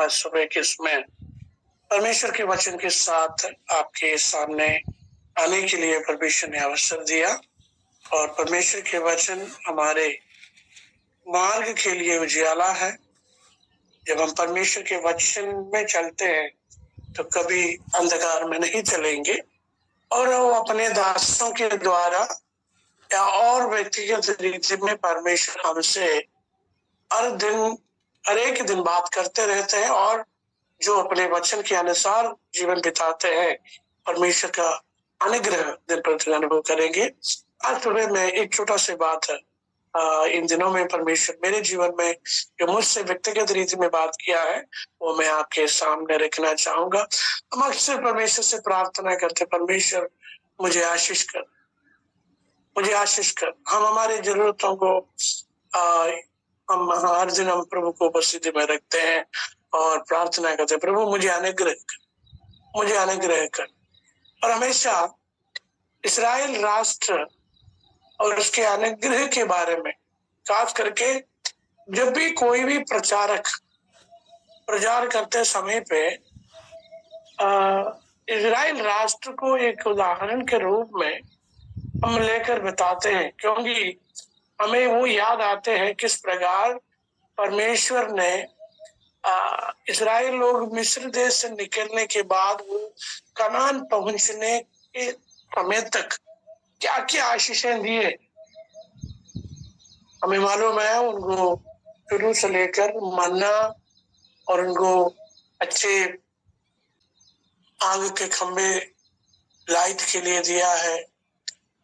आज सुबह के समय परमेश्वर के वचन के साथ आपके सामने आने के लिए परमेश्वर ने अवसर दिया और परमेश्वर के वचन हमारे मार्ग के लिए उजियाला है। जब हम परमेश्वर के वचन में चलते हैं तो कभी अंधकार में नहीं चलेंगे और वो अपने दासों के द्वारा या और व्यक्तिगत रीति में परमेश्वर हमसे हर एक दिन बात करते रहते हैं और जो अपने वचन के अनुसार जीवन बिताते हैं परमेश्वर का अनुग्रह दिन प्रतिदिन अनुभव करेंगे। आज सुबह में एक छोटा सी बात है, इन दिनों में परमेश्वर मेरे जीवन में जो मुझसे व्यक्तिगत रीति में बात किया है वो मैं आपके सामने रखना चाहूंगा। हम अक्सर परमेश्वर से प्रार्थना करते, परमेश्वर मुझे आशीष कर, मुझे आशीष कर। हम हमारी जरूरतों को हम हर दिन हम प्रभु को उपस्थिति में रखते हैं और प्रार्थना करते हैं, प्रभु मुझे अनुग्रह कर, मुझे अनुग्रह कर। और हमेशा इस्राएल राष्ट्र और उसके अनुग्रह के बारे में खास करके जब भी कोई भी प्रचारक प्रचार करते समय पे इस्राएल राष्ट्र को एक उदाहरण के रूप में हम लेकर बताते हैं, क्योंकि हमें वो याद आते हैं किस प्रकार परमेश्वर ने इस्राएल लोग मिस्र देश से निकलने के बाद वो कनान पहुंचने के समय तक क्या क्या आशीषें दिए। हमें मालूम है उनको शुरू से लेकर मन्ना और उनको अच्छे आग के खंभे लाइट के लिए दिया है,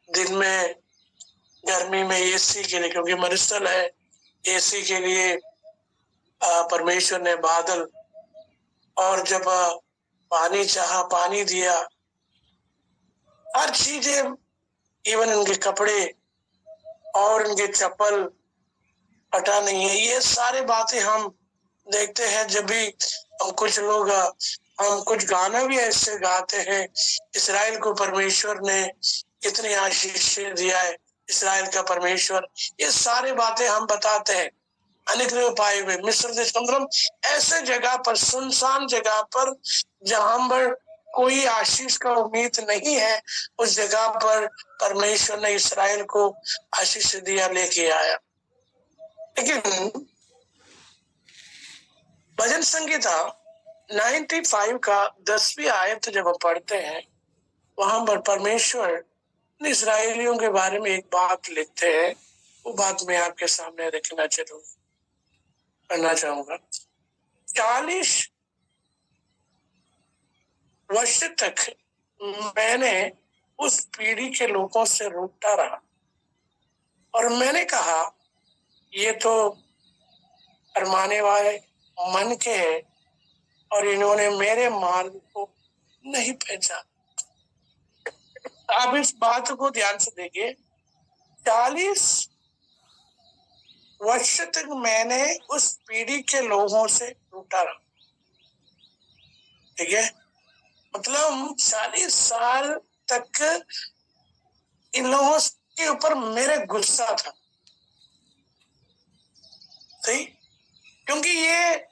दिन में गर्मी में एसी के लिए, क्योंकि मरुस्थल है, एसी के लिए परमेश्वर ने बादल, और जब पानी चाहा पानी दिया, हर चीजें, इवन इनके कपड़े और इनके चप्पल फटा नहीं है। ये सारे बातें हम देखते हैं। जब भी हम कुछ गाना भी ऐसे गाते हैं, इस्राएल को परमेश्वर ने कितनी आशीष दिया है, इस्राएल का परमेश्वर, ये सारे बातें हम बताते हैं। अनुग्रह पाए हुए मिस्र देश ऐसे जगह पर, सुनसान जगह पर जहां पर कोई आशीष का उम्मीद नहीं है, उस जगह पर परमेश्वर ने इस्राएल को आशीष दिया, लेके आया। लेकिन भजन संगीता 95 का 10वीं आयत जब हम पढ़ते हैं, वहां पर परमेश्वर इस्राएलियों के बारे में एक बात लिखते हैं। वो बात मैं आपके सामने रखना करना चाहूंगा। 40 वर्ष तक मैंने उस पीढ़ी के लोगों से रूठता रहा और मैंने कहा ये तो अरमाने वाले मन के हैं और इन्होंने मेरे मार्ग को नहीं पहचाना। आप इस बात को ध्यान से देखिए, 40 वर्ष तक मैंने उस पीढ़ी के लोगों से रूठा रहा। ठीक है, मतलब 40 साल तक इन लोगों के ऊपर मेरे गुस्सा था। सही, क्योंकि ये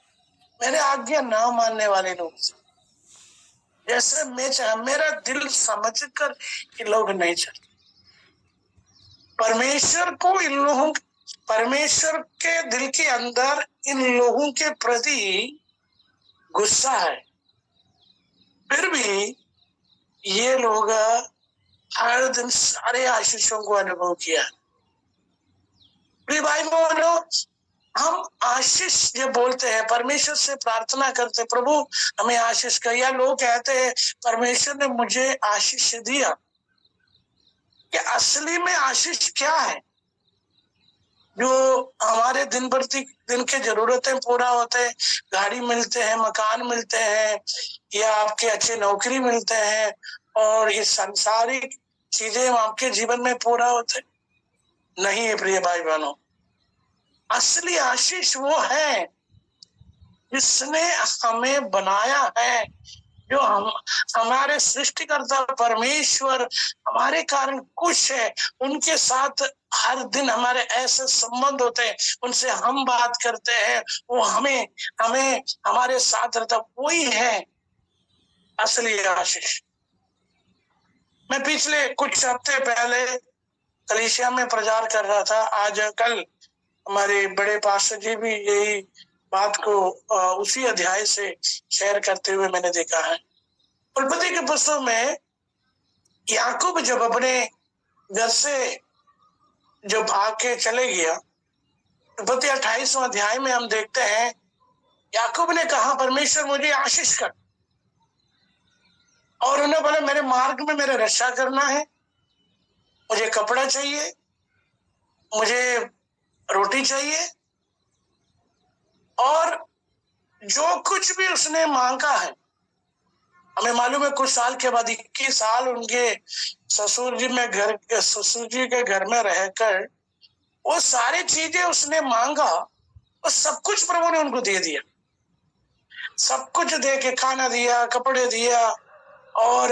मेरे आज्ञा ना मानने वाले लोग, जैसे मेरा दिल समझकर ये लोग नहीं चलते। परमेश्वर के दिल के अंदर इन लोगों के प्रति गुस्सा है, फिर भी ये लोग हर दिन सारे आशीषों को अनुभव किया। भाई बोलो, हम आशीष जब बोलते हैं, परमेश्वर से प्रार्थना करते, प्रभु हमें आशीष कर, या लोग कहते हैं परमेश्वर ने मुझे आशीष दिया, कि असली में आशीष क्या है? जो हमारे दिन प्रतिदिन के जरूरतें पूरा होते हैं, गाड़ी मिलते हैं, मकान मिलते हैं, या आपके अच्छे नौकरी मिलते हैं, और ये सांसारिक चीजें आपके जीवन में पूरा होते नहीं है। प्रिय भाई बहनों, असली आशीष वो है जिसने हमें बनाया है जो हम हमारे सृष्टिकर्ता परमेश्वर हमारे कारण खुश है, उनके साथ हर दिन हमारे ऐसे संबंध होते हैं, उनसे हम बात करते हैं, वो हमें हमें हमारे साथ रहता, वही है असली आशीष। मैं पिछले कुछ हफ्ते पहले कलीसिया में प्रचार कर रहा था। आज कल हमारे बड़े पास्टर जी भी यही बात को उसी अध्याय से शेयर करते हुए मैंने देखा है। उत्पत्ति के पुस्तक में याकूब जब अपने घर से जो भाग के चले गया, उत्पत्ति 28वां अध्याय में हम देखते हैं याकूब ने कहा परमेश्वर मुझे आशीष कर, और उन्हें बोला मेरे मार्ग में मेरे रक्षा करना है, मुझे कपड़ा चाहिए, मुझे रोटी चाहिए, और जो कुछ भी उसने मांगा है। हमें मालूम है कुछ साल के बाद 21 साल उनके ससुर जी के घर में रहकर वो सारी चीजें उसने मांगा, और सब कुछ प्रभु ने उनको दे दिया। सब कुछ दे के खाना दिया, कपड़े दिया, और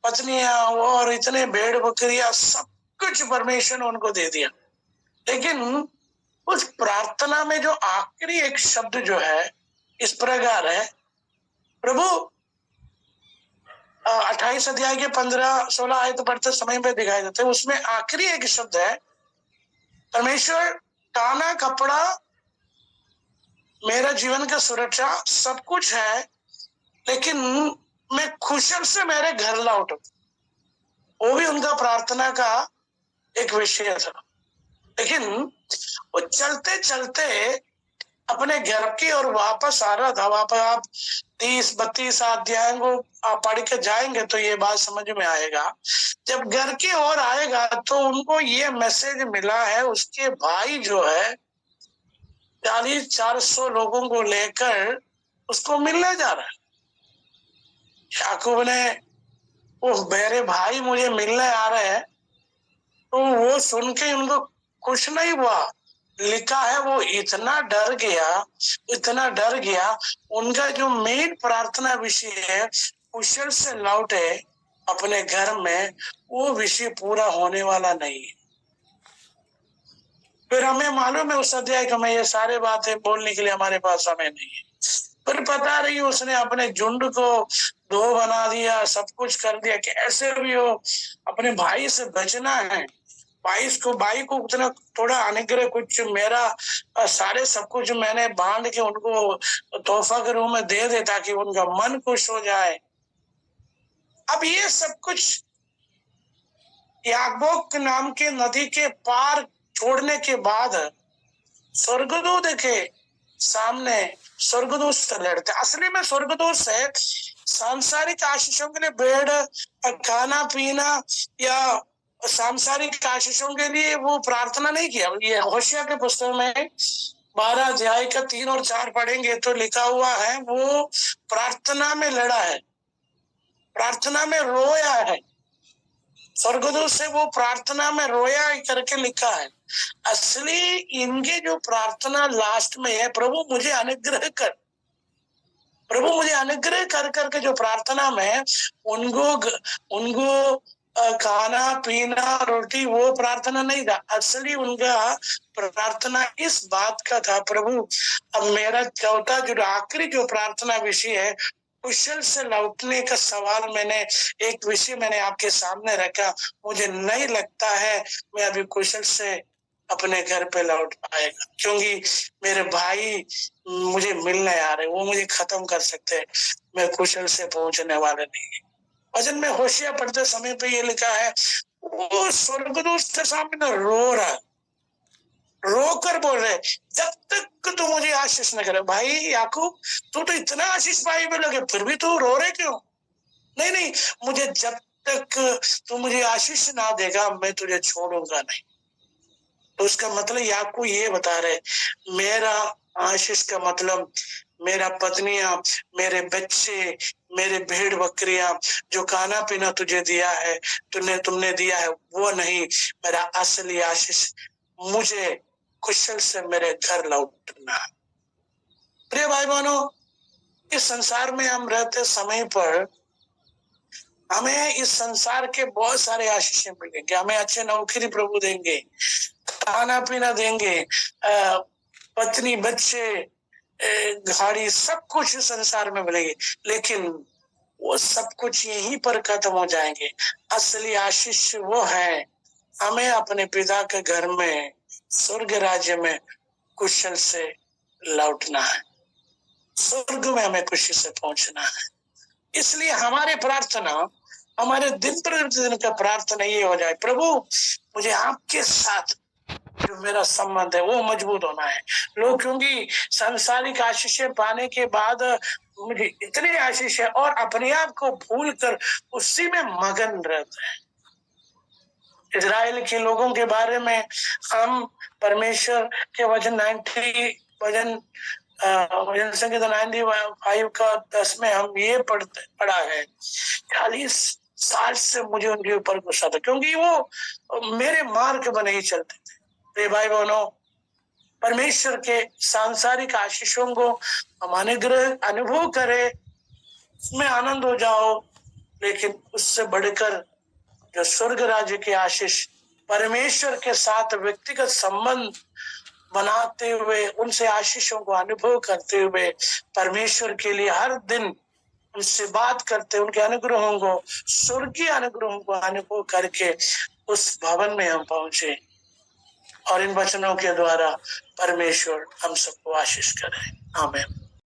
पत्नियां और इतने भेड़ बकरियां, सब कुछ परमेश्वर ने उनको दे दिया। लेकिन उस प्रार्थना में जो आखिरी एक शब्द जो है इस प्रकार है, प्रभु 28 अध्याय के 15-16 आयत पढ़ते समय पे दिखाई देते हैं, उसमें आखिरी एक शब्द है परमेश्वर खाना कपड़ा मेरा जीवन का सुरक्षा सब कुछ है, लेकिन मैं कुशल से मेरे घर लौटूं। वो भी उनका प्रार्थना का एक विषय था। लेकिन वो चलते चलते अपने घर की ओर वापस आ रहा था। वहां पर आप 30-32 अध्याय को आप पढ़ के जाएंगे तो ये बात समझ में आएगा। जब घर की ओर आएगा तो उनको ये मैसेज मिला है, उसके भाई जो है 40-400 लोगों को लेकर उसको मिलने जा रहा है। याकूब ने वो मेरे भाई मुझे मिलने आ रहे हैं, तो वो सुन के उनको कुछ नहीं हुआ। लिखा है वो इतना डर गया, उनका जो मेन प्रार्थना विषय है कुशल से लौटे अपने घर में, वो विषय पूरा होने वाला नहीं है। फिर हमें मालूम है उस अध्याय का, मैं ये सारे बातें बोलने के लिए हमारे पास समय नहीं है, पर पता रही उसने अपने झुंड को दो बना दिया, सब कुछ कर दिया, कैसे भी हो अपने भाई से बचना है। भाई को उतना थोड़ा अनुग्रह कुछ मेरा सारे सब कुछ मैंने बांध के उनको तोहफा के रूप में दे दे ताकि उनका मन खुश हो जाए। अब ये सब कुछ याकूब नाम के नदी के पार छोड़ने के बाद स्वर्गदूत के सामने स्वर्गदूत से लड़ते। असली में स्वर्गदूत से सांसारिक आशीषों के लिए बेड खाना पीना या सांसारिक आशीषों के लिए वो प्रार्थना नहीं किया। ये होशिया के पुस्तक में 12 अध्याय का 3 और 4 पढ़ेंगे तो लिखा हुआ है वो प्रार्थना में लड़ा है, प्रार्थना में रोया है। स्वर्गदूत से वो प्रार्थना में रोया करके लिखा है। असली इनके जो प्रार्थना लास्ट में है, प्रभु मुझे अनुग्रह कर, प्रभु मुझे अनुग्रह कर करके जो प्रार्थना में उनको खाना पीना रोटी वो प्रार्थना नहीं था। असली उनका प्रार्थना इस बात का था, प्रभु अब मेरा चौथा जो आखिरी जो प्रार्थना विषय है कुशल से लौटने का सवाल, मैंने एक विषय मैंने आपके सामने रखा। मुझे नहीं लगता है मैं अभी कुशल से अपने घर पे लौट पाएगा, क्योंकि मेरे भाई मुझे मिलने आ रहे, वो मुझे खत्म कर सकते हैं, मैं कुशल से पहुंचने वाले नहीं। वचन में होशिया पढ़ते समय पे ये लिखा है वो स्वर्गदूत के सामने रो रहा, रोकर बोल रहे जब तक तू मुझे आशीष न करे। भाई याकूब तू तो इतना आशीष पाई में लगे, फिर भी तू रो रहे क्यों? नहीं, मुझे जब तक तू मुझे आशीष ना देगा मैं तुझे छोड़ूंगा नहीं। तो उसका मतलब याकूब ये बता रहे मेरा आशीष का मतलब मेरा पत्नियां, मेरे बच्चे, मेरे भेड़ बकरियां, जो खाना पीना तुझे दिया है, तुमने दिया है वो नहीं। मेरा असली आशीष मुझे कुशल से मेरे घर लौटना है। प्रिय भाई बहनों, इस संसार में हम रहते समय पर हमें इस संसार के बहुत सारे आशीषें मिलेंगे। हमें अच्छे नौकरी प्रभु देंगे, खाना पीना देंगे, पत्नी, बच्चे, गाड़ी, सब कुछ संसार में मिलेंगे, लेकिन वो सब कुछ यहीं पर खत्म हो जाएंगे। असली आशीष वो है, हमें अपने पिता के घर में, स्वर्ग राज्य में कुशल से लौटना है, स्वर्ग में हमें खुशी से पहुंचना है। इसलिए हमारे प्रार्थना, हमारे दिन प्रतिदिन का प्रार्थना ये हो जाए, प्रभु मुझे आपके साथ जो मेरा संबंध है वो मजबूत होना है। लोग क्योंकि सांसारिक आशीषें पाने के बाद मुझे इतनी आशीष है और अपने आप को भूल कर उसी में मगन रहते हैं। इजराइल के लोगों के बारे में हम परमेश्वर के वचन 90 वचन संहिता 95 का 10 में हम ये पढ़ा है, 40 साल से मुझे उनके ऊपर गुस्सा था क्योंकि वो मेरे मार्ग पर नहीं चलते थे। भाई बहनों, परमेश्वर के सांसारिक आशीषों को हम अनुभव करें, उसमें आनंद हो जाओ, लेकिन उससे बढ़कर जो स्वर्ग राज्य के आशीष, परमेश्वर के साथ व्यक्तिगत संबंध बनाते हुए, उनसे आशीषों को अनुभव करते हुए, परमेश्वर के लिए हर दिन उनसे बात करते, उनके अनुग्रहों को, स्वर्गीय अनुग्रहों को अनुभव करके उस भवन में हम पहुंचे। और इन वचनों के द्वारा परमेश्वर हम सबको आशीष करे। आमीन।